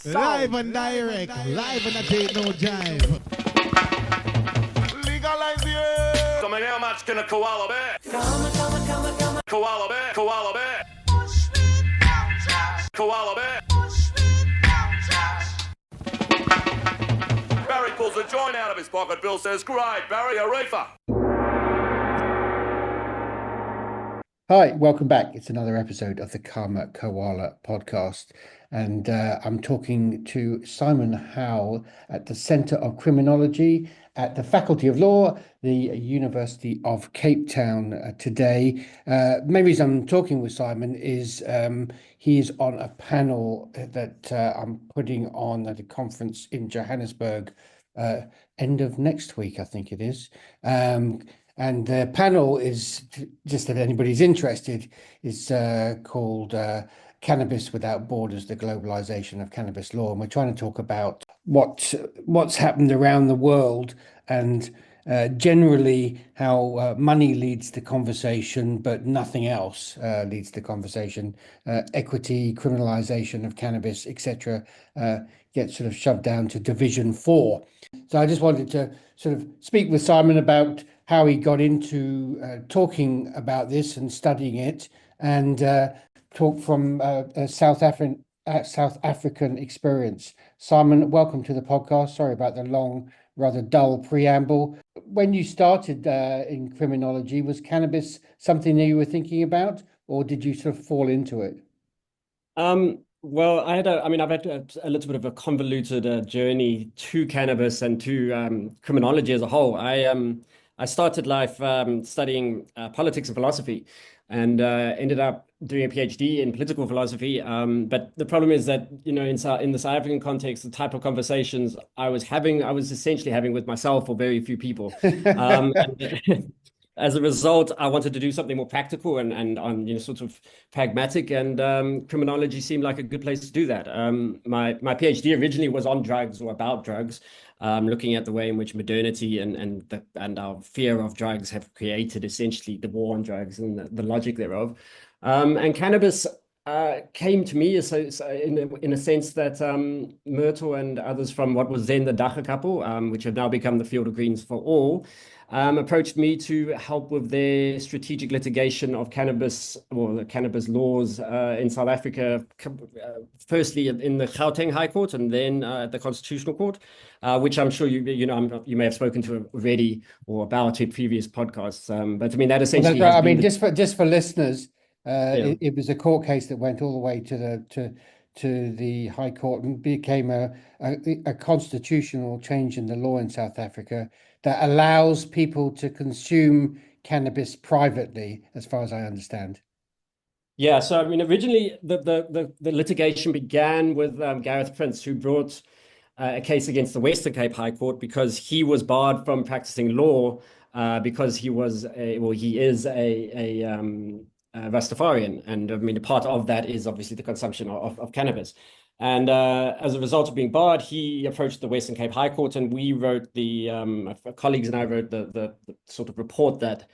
Live and direct, live and I take no jive. Legalize it. So how much can a koala bear? Koala bear, koala bear. Koala bear. Barry pulls a joint out of his pocket. Bill says, "Great, Barry, a reefer." Hi, welcome back. It's another episode of the Koala podcast. And I'm talking to Simon Howell at the Centre of Criminology at the Faculty of Law, the University of Capetown today. Main reason I'm talking with Simon is he's on a panel that I'm putting on at a conference in Johannesburg end of next week, I think it is. And the panel is, just if anybody's interested, is called Cannabis Without Borders, the Globalization of Cannabis Law. And we're trying to talk about what's happened around the world and generally how money leads to conversation, but nothing else leads to conversation. Equity, criminalization of cannabis, etc., gets sort of shoved down to Division 4. So I just wanted to sort of speak with Simon about how he got into talking about this and studying it, and talk from a South African experience. Simon, welcome to the podcast. Sorry about the long, rather dull preamble. When you started in criminology, was cannabis something that you were thinking about, or did you sort of fall into it? Well, I've had a little bit of a convoluted journey to cannabis and to criminology as a whole. I started life studying politics and philosophy, and ended up doing a PhD in political philosophy. But the problem is that, you know, in the South African context, the type of conversations I was essentially having with myself or very few people. As a result, I wanted to do something more practical and sort of pragmatic, and criminology seemed like a good place to do that. My PhD originally was on drugs or about drugs, looking at the way in which modernity and our fear of drugs have created essentially the war on drugs and the logic thereof. And cannabis came to me in a sense that Myrtle and others from what was then the Dacha couple, which have now become the Field of Greens for All, approached me to help with their strategic litigation of cannabis or the cannabis laws in South Africa, firstly in the Gauteng High Court and then at the Constitutional Court, which I'm sure you may have spoken to already or about in previous podcasts. But I mean, that essentially. Well, just for listeners, it was a court case that went all the way to the High Court and became a constitutional change in the law in South Africa that allows people to consume cannabis privately, as far as I understand. Yeah, so I mean, originally the litigation began with Gareth Prince, who brought a case against the Western Cape High Court because he was barred from practicing law because he is a Rastafarian, and I mean, a part of that is obviously the consumption of cannabis. And as a result of being barred, he approached the Western Cape High Court, and we wrote colleagues and I wrote the sort of report that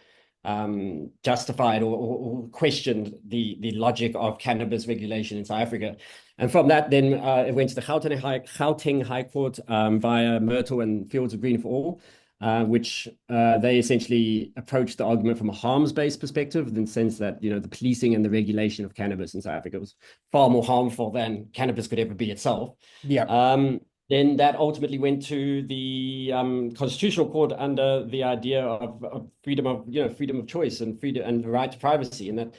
justified or questioned the logic of cannabis regulation in South Africa. And from that, then it went to the Gauteng High Court via Myrtle and Fields of Green for All, which they essentially approached the argument from a harms-based perspective, in the sense that, you know, the policing and the regulation of cannabis in South Africa was far more harmful than cannabis could ever be itself. Yeah. Then that ultimately went to the Constitutional Court under the idea of freedom of choice and freedom and the right to privacy, and that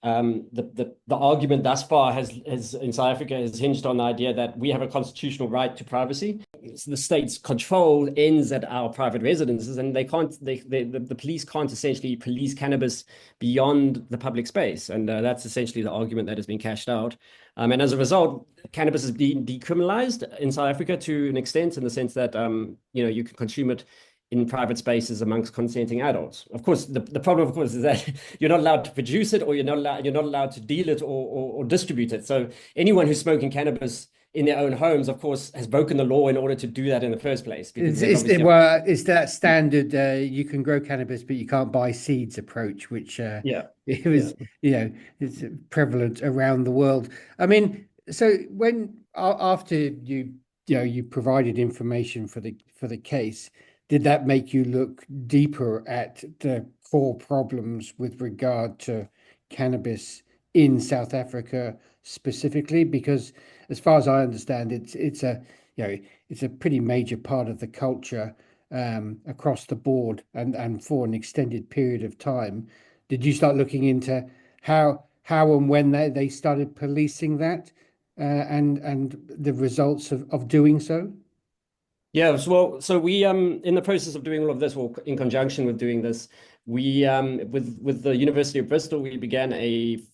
the argument thus far has in South Africa has hinged on the idea that we have a constitutional right to privacy. So the state's control ends at our private residences, and the police can't essentially police cannabis beyond the public space, and that's essentially the argument that has been cashed out. And as a result, cannabis has been decriminalized in South Africa to an extent, in the sense that you can consume it in private spaces amongst consenting adults. Of course, the problem, of course, is that you're not allowed to produce it, or you're not allowed to deal it or distribute it. So anyone who's smoking cannabis in their own homes, of course, has broken the law in order to do that in the first place. It's that standard you can grow cannabis, but you can't buy seeds approach, which it's prevalent around the world. I mean, so when after you provided information for the case, did that make you look deeper at the core problems with regard to cannabis in South Africa specifically? Because as far as I understand, it's a it's a pretty major part of the culture across the board and for an extended period of time. Did you start looking into how and when they started policing that? And the results of doing so? Yeah, so we in the process of doing all of this, or in conjunction with doing this, we with the University of Bristol, we began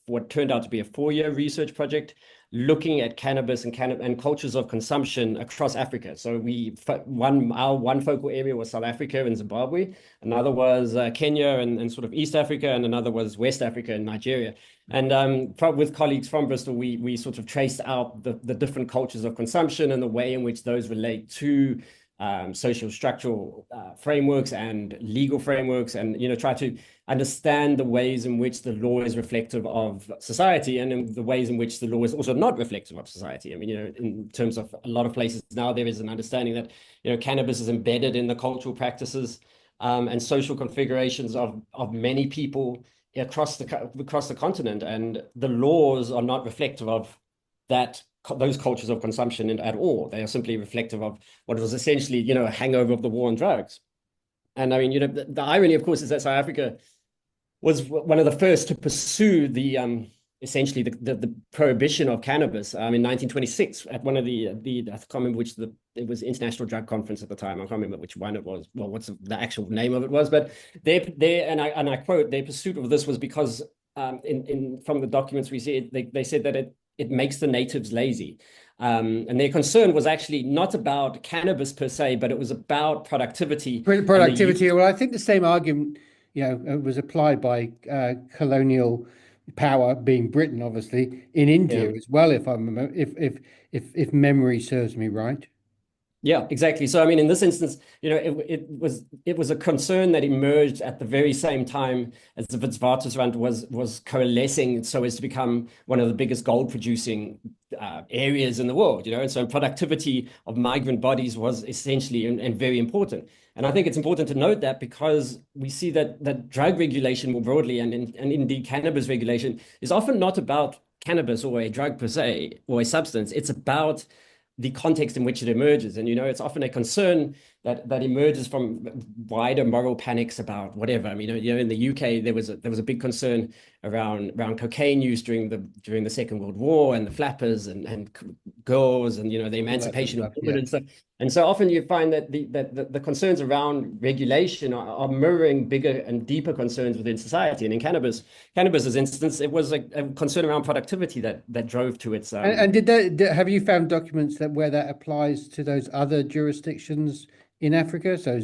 what turned out to be a 4-year research project looking at cannabis and cultures of consumption across Africa. So our one focal area was South Africa and Zimbabwe, another was Kenya and sort of East Africa, and another was West Africa and Nigeria. And with colleagues from Bristol, we sort of traced out the different cultures of consumption and the way in which those relate to social structural frameworks and legal frameworks, and try to understand the ways in which the law is reflective of society, and in the ways in which the law is also not reflective of society. I mean, in terms of a lot of places now, there is an understanding that cannabis is embedded in the cultural practices and social configurations of many people across the continent, and the laws are not reflective of those cultures of consumption at all. They are simply reflective of what was essentially, a hangover of the war on drugs. And I mean, the irony, of course, is that South Africa was one of the first to pursue essentially the prohibition of cannabis in 1926 at one of the I can't remember it was International Drug Conference at the time. I can't remember which one it was. Well, what's the actual name of it was, but I quote, their pursuit of this was because from the documents we see, they said that it makes the natives lazy. And their concern was actually not about cannabis per se, but it was about productivity. Productivity. Well, I think the same argument, was applied by colonial power, being Britain, obviously, in India as well, if I remember, if memory serves me right. Yeah, exactly. So, I mean, in this instance, it was a concern that emerged at the very same time as the Witwatersrand was coalescing so as to become one of the biggest gold producing areas in the world, and so productivity of migrant bodies was essentially and very important. And I think it's important to note that because we see that drug regulation more broadly and indeed cannabis regulation is often not about cannabis or a drug per se or a substance. It's about the context in which it emerges. And, it's often a concern that emerges from wider moral panics about whatever. I mean, in the UK, there was a big concern around cocaine use during the Second World War, and the flappers and girls, and, the emancipation of women and stuff. And so often you find that the concerns around regulation are mirroring bigger and deeper concerns within society. And in cannabis's instance, it was a concern around productivity that drove to its. And have you found documents where that applies to those other jurisdictions in Africa? So,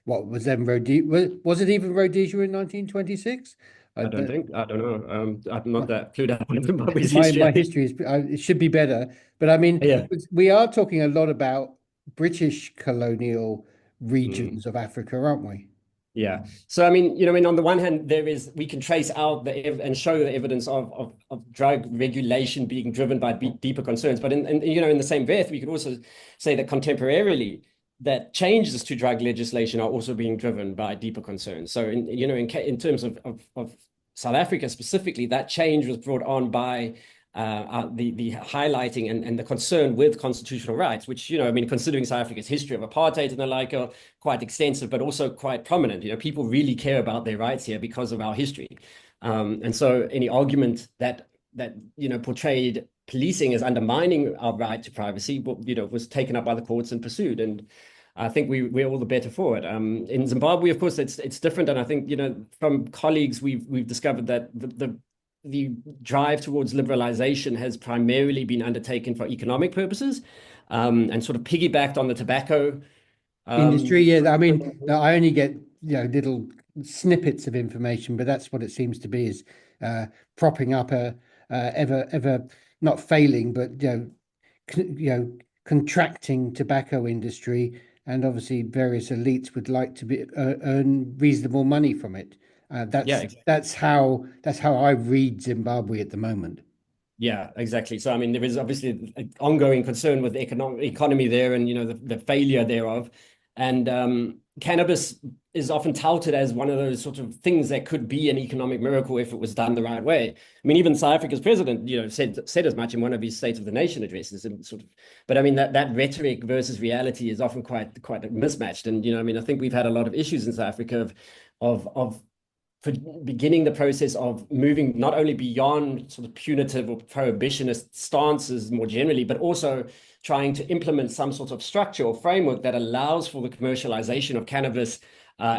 what was then Rhodesia? Was it even Rhodesia in 1926? I don't know. I'm not that clued up on Zimbabwe's history. My history is it should be better, but I mean, we are talking a lot about British colonial regions of Africa, aren't we? Yeah. So, I mean, on the one hand, we can trace out and show the evidence of drug regulation being driven by deeper concerns. But in the same breath, we could also say that contemporarily, that changes to drug legislation are also being driven by deeper concerns. So, in terms of South Africa specifically, that change was brought on by the highlighting and the concern with constitutional rights, which, considering South Africa's history of apartheid and the like, are quite extensive, but also quite prominent. People really care about their rights here because of our history. And so any argument that portrayed policing as undermining our right to privacy, was taken up by the courts and pursued. And I think we're all the better for it. In Zimbabwe, of course, it's different. And I think, from colleagues, we've discovered that the drive towards liberalization has primarily been undertaken for economic purposes, and sort of piggybacked on the tobacco industry. Yeah, I mean, I only get little snippets of information, but that's what it seems to be, is propping up a ever not failing, but contracting tobacco industry, and obviously various elites would like to earn reasonable money from it. That's how I read Zimbabwe at the moment. Yeah, exactly. So, I mean, there is obviously an ongoing concern with the economy there and, the failure thereof. And cannabis is often touted as one of those sort of things that could be an economic miracle if it was done the right way. I mean, even South Africa's president, said as much in one of his State of the Nation addresses and sort of, but I mean, that rhetoric versus reality is often quite mismatched. And, I mean, I think we've had a lot of issues in South Africa of for beginning the process of moving not only beyond sort of punitive or prohibitionist stances more generally, but also trying to implement some sort of structure or framework that allows for the commercialization of cannabis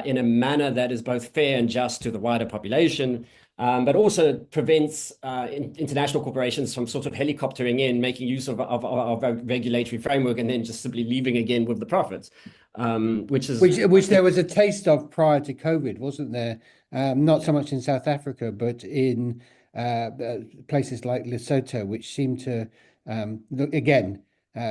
in a manner that is both fair and just to the wider population, but also prevents international corporations from sort of helicoptering in, making use of a regulatory framework, and then just simply leaving again with the profits, which there was a taste of prior to COVID, wasn't there? Not so much in South Africa, but in places like Lesotho, which seemed to look again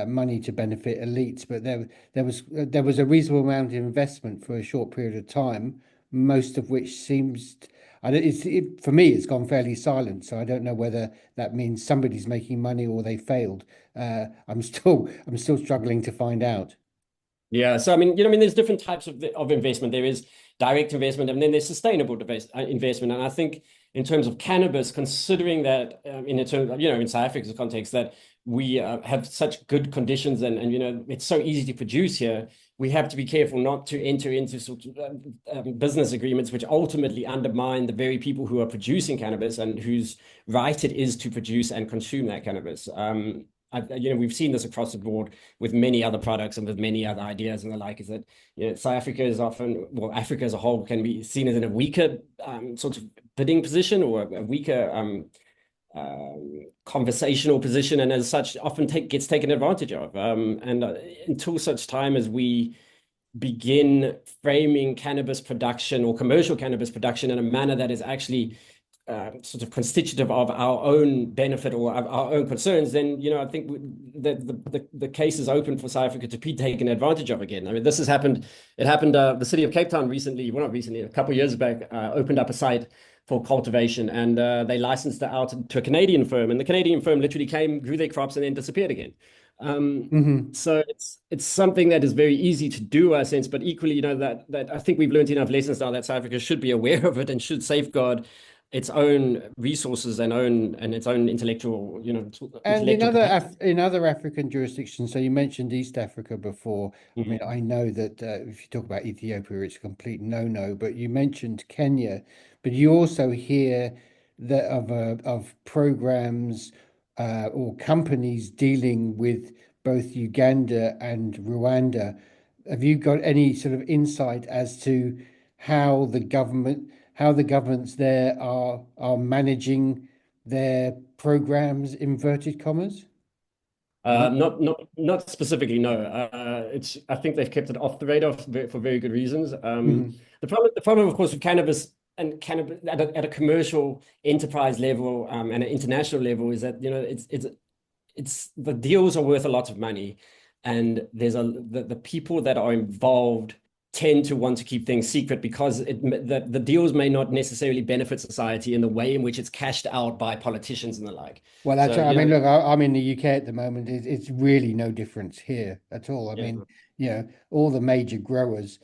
money to benefit elites, but there was a reasonable amount of investment for a short period of time, most of which seems. For me, it's gone fairly silent, so I don't know whether that means somebody's making money or they failed. I'm still struggling to find out. Yeah, so I mean, there's different types of investment. There is direct investment, and then there's sustainable investment. And I think in terms of cannabis, considering that in South Africa's context, that we have such good conditions and it's so easy to produce here, we have to be careful not to enter into sort of business agreements which ultimately undermine the very people who are producing cannabis and whose right it is to produce and consume that cannabis. We've seen this across the board with many other products and with many other ideas and the like, is that South Africa is often, well, Africa as a whole can be seen as in a weaker sort of bidding position or a weaker conversational position, and as such often gets taken advantage of. And until such time as we begin framing cannabis production or commercial cannabis production in a manner that is actually sort of constitutive of our own benefit or our own concerns, then I think the case is open for South Africa to be taken advantage of again. I mean, this has happened. It happened. The city of Capetown recently, well, not recently, a couple of years back, opened up a site for cultivation, and they licensed it out to a Canadian firm, and the Canadian firm literally came, grew their crops, and then disappeared again. So it's something that is very easy to do, I sense, but equally, that I think we've learned enough lessons now that South Africa should be aware of it and should safeguard its own resources and its own intellectual, And in other African jurisdictions, so you mentioned East Africa before. I mean, I know that if you talk about Ethiopia, it's a complete no-no. But you mentioned Kenya, but you also hear that of programs or companies dealing with both Uganda and Rwanda. Have you got any sort of insight as to how the governments there are managing their programs, inverted commas? Not specifically, no. I think they've kept it off the radar for very good reasons. The problem, of course, with cannabis and cannabis at a commercial enterprise level and an international level is that it's the deals are worth a lot of money, and there's the people that are involved tend to want to keep things secret because the deals may not necessarily benefit society in the way in which it's cashed out by politicians and the like. Well, that's right. I mean, look, I'm in the UK at the moment. It's really no difference here at all. I mean, all the major growers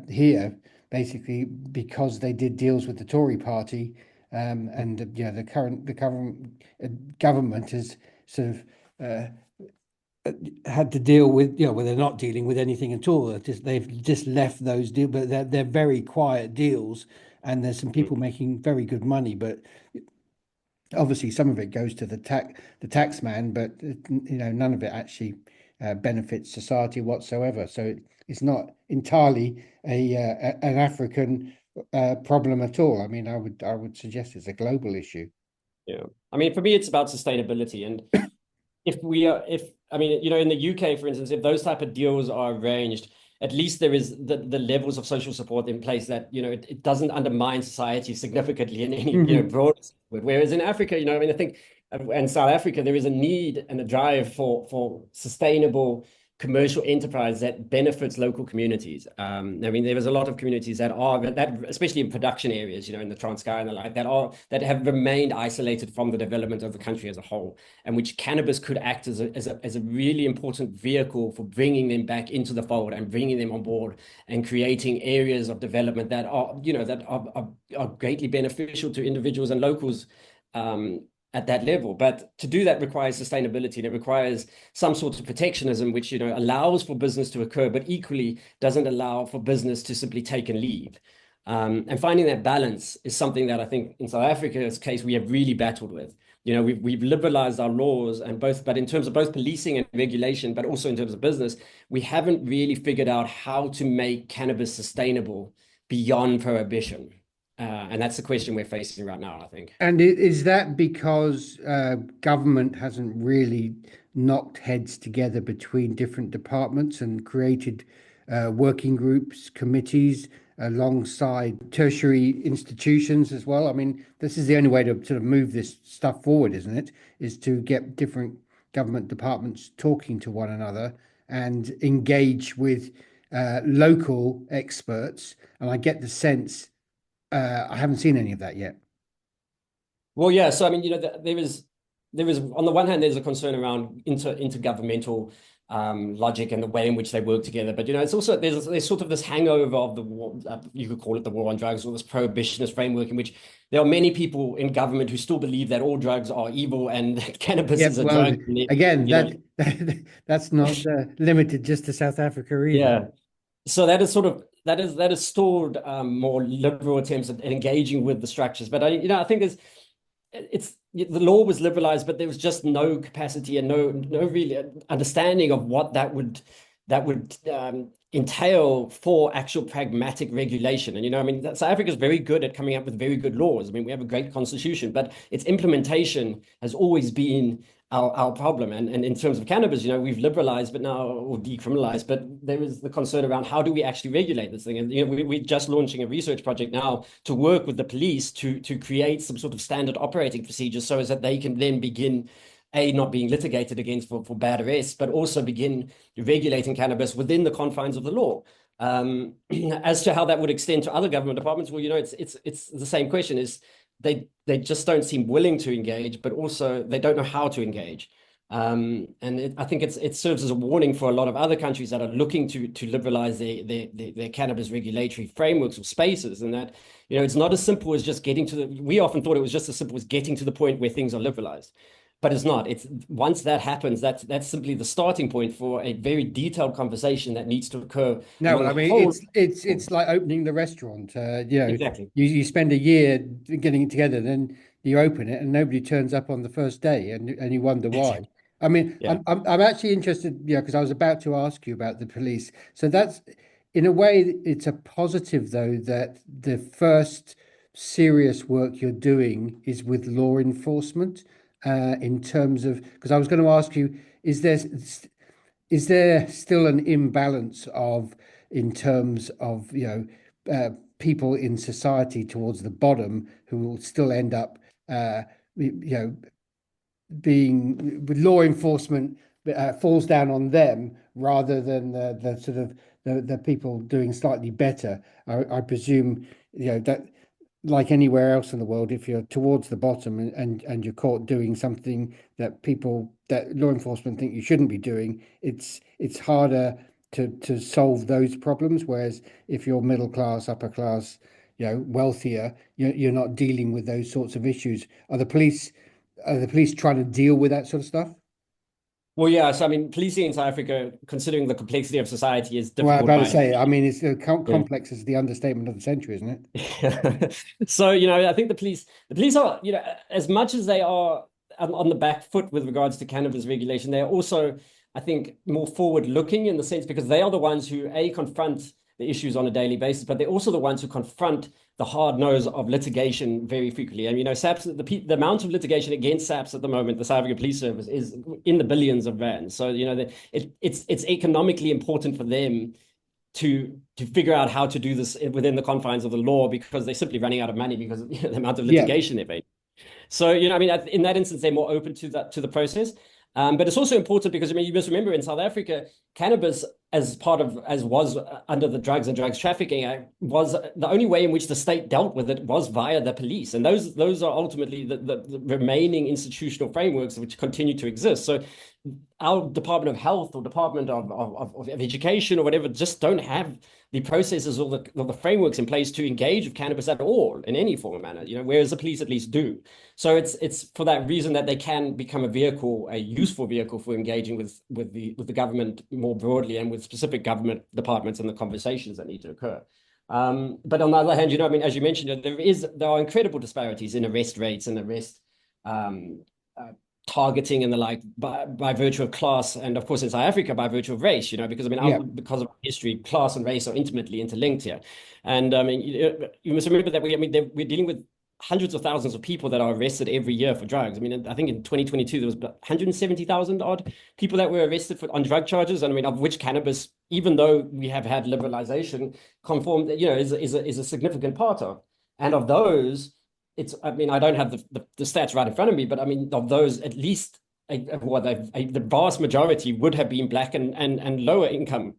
here basically because they did deals with the Tory party, and the government has sort of had to deal with, well, they're not dealing with anything at all. They've just left those deals, but they're very quiet deals, and there's some people making very good money, but obviously some of it goes to the tax man, but none of it actually benefits society whatsoever. So it's not entirely an African problem at all. I mean, I would suggest it's a global issue. Yeah, I mean, for me, it's about sustainability, and I mean, in the UK, for instance, if those type of deals are arranged, at least there is the levels of social support in place that, it doesn't undermine society significantly in any, broad. Whereas in Africa, I mean, I think, and South Africa, there is a need and a drive for sustainable commercial enterprise that benefits local communities. I mean, there is a lot of communities that especially in production areas, in the Transkei and the like, that have remained isolated from the development of the country as a whole, and which cannabis could act as a really important vehicle for bringing them back into the fold and bringing them on board and creating areas of development that are greatly beneficial to individuals and locals. At that level. But to do that requires sustainability, and it requires some sort of protectionism, which allows for business to occur, but equally doesn't allow for business to simply take and leave. And finding that balance is something that I think in South Africa's case we have really battled with. We've liberalized our laws, but in terms of both policing and regulation, but also in terms of business, we haven't really figured out how to make cannabis sustainable beyond prohibition. And that's the question we're facing right now, I think. And is that because government hasn't really knocked heads together between different departments and created working groups, committees alongside tertiary institutions as well? I mean, this is the only way to sort of move this stuff forward, isn't it? Is to get different government departments talking to one another and engage with local experts. And I get the sense I haven't seen any of that yet. Well, yeah. So I mean, there is on the one hand, there's a concern around intergovernmental logic and the way in which they work together. But it's also there's sort of this hangover of the war, you could call it the war on drugs, or this prohibitionist framework in which there are many people in government who still believe that all drugs are evil and that cannabis is a drug. Again, that's not limited just to South Africa either. Yeah. So that is stalled more liberal attempts at engaging with the structures. But I think the law was liberalized, but there was just no capacity and no really understanding of what that would entail for actual pragmatic regulation. And I mean, South Africa is very good at coming up with very good laws. I mean, we have a great constitution, but its implementation has always been our problem. And in terms of cannabis, we've liberalized, but now, or decriminalized, but there is the concern around how do we actually regulate this thing? And we're just launching a research project now to work with the police to create some sort of standard operating procedures so as that they can then begin not being litigated against for bad arrests, but also begin regulating cannabis within the confines of the law. As to how that would extend to other government departments, well, it's the same question. Is they just don't seem willing to engage, but also they don't know how to engage. And I think it serves as a warning for a lot of other countries that are looking to liberalize their cannabis regulatory frameworks or spaces, and that it's not as simple as just getting to we often thought it was just as simple as getting to the point where things are liberalized. But it's not. It's once that happens, that's simply the starting point for a very detailed conversation that needs to occur. No, I mean it's like opening the restaurant. Exactly. You spend a year getting it together, then you open it, and nobody turns up on the first day, and you wonder why. I mean, yeah. I'm actually interested, because I was about to ask you about the police. So that's, in a way, it's a positive though that the first serious work you're doing is with law enforcement. In terms of, because I was going to ask you, is there still an imbalance in terms of people in society towards the bottom who will still end up being with law enforcement falls down on them rather than the sort of the people doing slightly better. I presume that, like anywhere else in the world, if you're towards the bottom and you're caught doing something that law enforcement think you shouldn't be doing, it's harder to solve those problems. Whereas if you're middle class, upper class, wealthier, you're not dealing with those sorts of issues. Are the police trying to deal with that sort of stuff? Well, yeah. So I mean, policing in South Africa, considering the complexity of society, is difficult. Well, I'm about to say, I mean, it's complex is the understatement of the century, isn't it? So I think the police are, as much as they are on the back foot with regards to cannabis regulation, they are also, I think, more forward-looking in the sense because they are the ones who confront the issues on a daily basis, but they're also the ones who confront the hard nose of litigation very frequently. And SAPS, the amount of litigation against SAPS at the moment, the South African Police Service, is in the billions of rands. So it's economically important for them to figure out how to do this within the confines of the law because they're simply running out of money because of the amount of litigation they're facing. So I mean, in that instance, they're more open to the process. But it's also important because, I mean, you must remember in South Africa, cannabis as was under the Drugs and Drugs Trafficking Act was the only way in which the state dealt with it was via the police. And those are ultimately the remaining institutional frameworks which continue to exist. So our Department of Health or Department of Education or whatever just don't have the processes or the frameworks in place to engage with cannabis at all in any form or manner, whereas the police at least do. So it's for that reason that they can become a useful vehicle for engaging with the government more broadly and with specific government departments and the conversations that need to occur. But on the other hand, as you mentioned, there are incredible disparities in arrest rates and arrest targeting and the like by virtue of class, and of course in South Africa by virtue of race, because because of history, class and race are intimately interlinked here. And you must remember that we're dealing with hundreds of thousands of people that are arrested every year for drugs. I think in 2022 there was 170,000 odd people that were arrested on drug charges, and of which cannabis, even though we have had liberalization, conformed, is a significant part of. And of those, I don't have the stats right in front of me, but of those, at least the vast majority would have been Black and lower income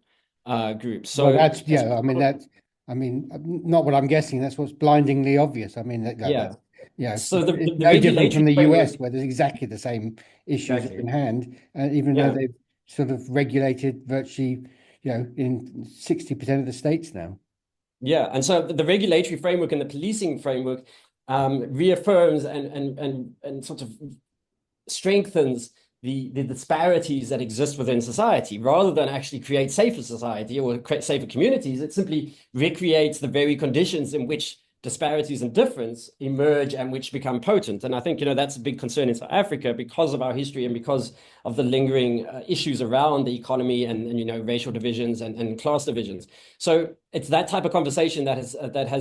groups. So that's not what I'm guessing. That's what's blindingly obvious. So the no different from the framework, US, where there's exactly the same issues exactly in hand, even though they've sort of regulated virtually, in 60% of the states now. Yeah, and so the regulatory framework and the policing framework reaffirms and sort of strengthens the disparities that exist within society, rather than actually create safer society or create safer communities. It simply recreates the very conditions in which disparities and difference emerge and which become potent. And I think, that's a big concern in South Africa because of our history and because of the lingering issues around the economy and racial divisions and class divisions. So it's that type of conversation that has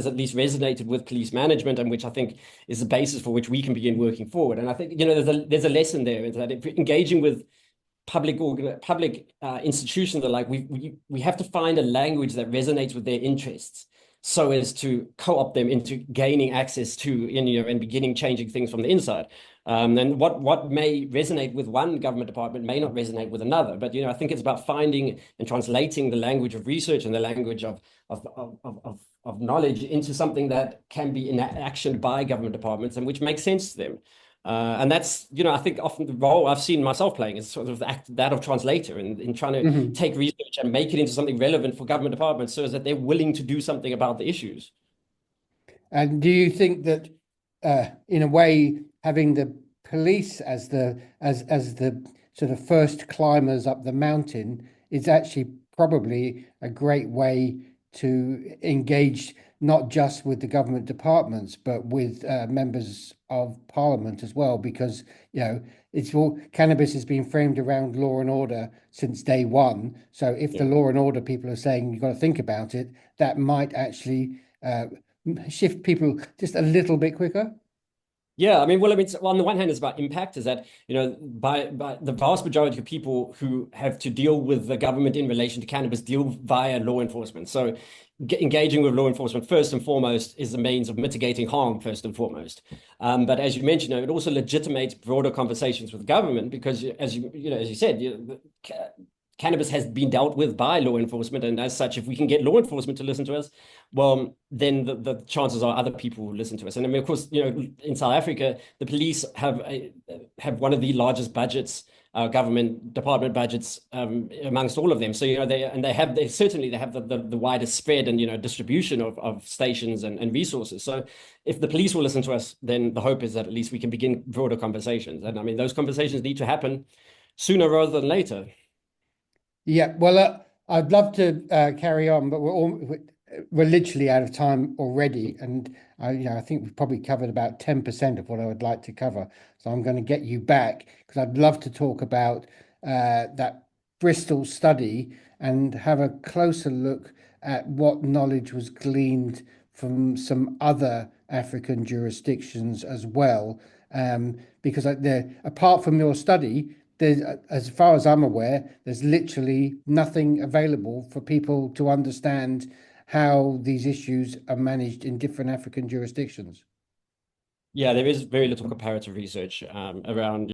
at least resonated with police management, and which I think is the basis for which we can begin working forward. And I think, there's a lesson there in that engaging with public institutions alike, we have to find a language that resonates with their interests, so as to co-opt them into gaining access to, and beginning changing things from the inside. And what may resonate with one government department may not resonate with another. But, I think it's about finding and translating the language of research and the language of knowledge into something that can be actioned by government departments and which makes sense to them. And that's, I think often the role I've seen myself playing is sort of that of translator in trying to take research and make it into something relevant for government departments so that they're willing to do something about the issues. And do you think that, in a way, having the police as the sort of first climbers up the mountain is actually probably a great way to engage not just with the government departments, but with members of parliament as well, because it's all cannabis has been framed around law and order since day one. So if the law and order people are saying you've got to think about it, that might actually shift people just a little bit quicker. Yeah, on the one hand, it's about impact, is that, by the vast majority of people who have to deal with the government in relation to cannabis deal via law enforcement. So engaging with law enforcement first and foremost is the means of mitigating harm first and foremost. But as you mentioned, it also legitimates broader conversations with government because, as you said, cannabis has been dealt with by law enforcement, and as such, if we can get law enforcement to listen to us, well, then the chances are other people will listen to us. And of course, in South Africa, the police have one of the largest budgets, government department budgets, amongst all of them. So they have the widest spread and distribution of stations and resources. So if the police will listen to us, then the hope is that at least we can begin broader conversations. And those conversations need to happen sooner rather than later. Yeah, well, I'd love to carry on, but we're literally out of time already, and I think we've probably covered about 10% of what I would like to cover. So I'm going to get you back because I'd love to talk about that Bristol study and have a closer look at what knowledge was gleaned from some other African jurisdictions as well, because apart from your study, as far as I'm aware, there's literally nothing available for people to understand how these issues are managed in different African jurisdictions. Yeah, there is very little comparative research around